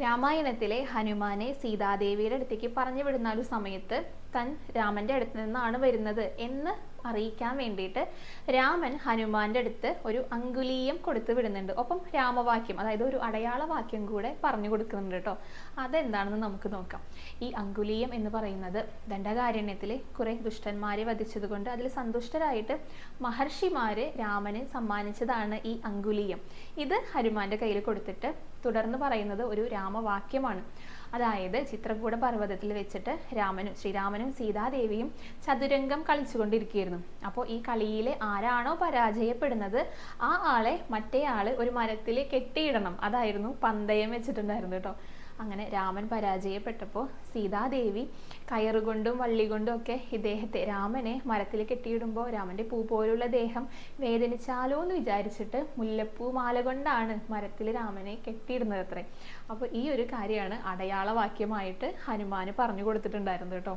രാമായണത്തിലെ ഹനുമാനെ സീതാദേവിയുടെ അടുത്തേക്ക് പറഞ്ഞു വിടുന്ന ഒരു സമയത്ത് താൻ രാമന്റെ അടുത്ത് നിന്നാണ് വരുന്നത് എന്ന് അറിയിക്കാൻ വേണ്ടിയിട്ട് രാമൻ ഹനുമാന്റെ അടുത്ത് ഒരു അങ്കുലീയം കൊടുത്തു വിടുന്നുണ്ട്. ഒപ്പം രാമവാക്യം, അതായത് ഒരു അടയാള വാക്യം കൂടെ പറഞ്ഞു കൊടുക്കുന്നുണ്ട് കേട്ടോ. അതെന്താണെന്ന് നമുക്ക് നോക്കാം. ഈ അങ്കുലീയം എന്ന് പറയുന്നത് ദണ്ഡകാരണ്യത്തിലെ കുറെ ദുഷ്ടന്മാരെ വധിച്ചത് കൊണ്ട് അതിൽ സന്തുഷ്ടരായിട്ട് മഹർഷിമാര് രാമന് സമ്മാനിച്ചതാണ് ഈ അങ്കുലീയം. ഇത് ഹനുമാന്റെ കയ്യിൽ കൊടുത്തിട്ട് തുടർന്ന് പറയുന്നത് ഒരു രാമവാക്യമാണ്. അതായത് ചിത്രകൂട പർവ്വതത്തിൽ വെച്ചിട്ട് ശ്രീരാമനും സീതാദേവിയും ചതുരംഗം കളിച്ചുകൊണ്ടിരിക്കുകയായിരുന്നു. അപ്പോൾ ഈ കളിയിൽ ആരാണോ പരാജയപ്പെടുന്നത് ആ ആളെ മറ്റേ ആള് ഒരു മരത്തിൽ കെട്ടിയിടണം. അതായിരുന്നു പന്തയം വെച്ചിട്ടുണ്ടായിരുന്നു കേട്ടോ. അങ്ങനെ രാമൻ പരാജയപ്പെട്ടപ്പോൾ സീതാദേവി കയറുകൊണ്ടും വള്ളി കൊണ്ടും ഒക്കെ രാമനെ മരത്തിൽ കെട്ടിയിടുമ്പോൾ രാമന്റെ പൂ പോലുള്ള ദേഹം വേദനിച്ചാലോ എന്ന് വിചാരിച്ചിട്ട് മുല്ലപ്പൂ മാല കൊണ്ടാണ് മരത്തിൽ രാമനെ കെട്ടിയിടുന്നത് അത്രേ. അപ്പോൾ ഈ ഒരു കാര്യമാണ് അടയാളവാക്യമായിട്ട് ഹനുമാന് പറഞ്ഞു കൊടുത്തിട്ടുണ്ടായിരുന്നു കേട്ടോ.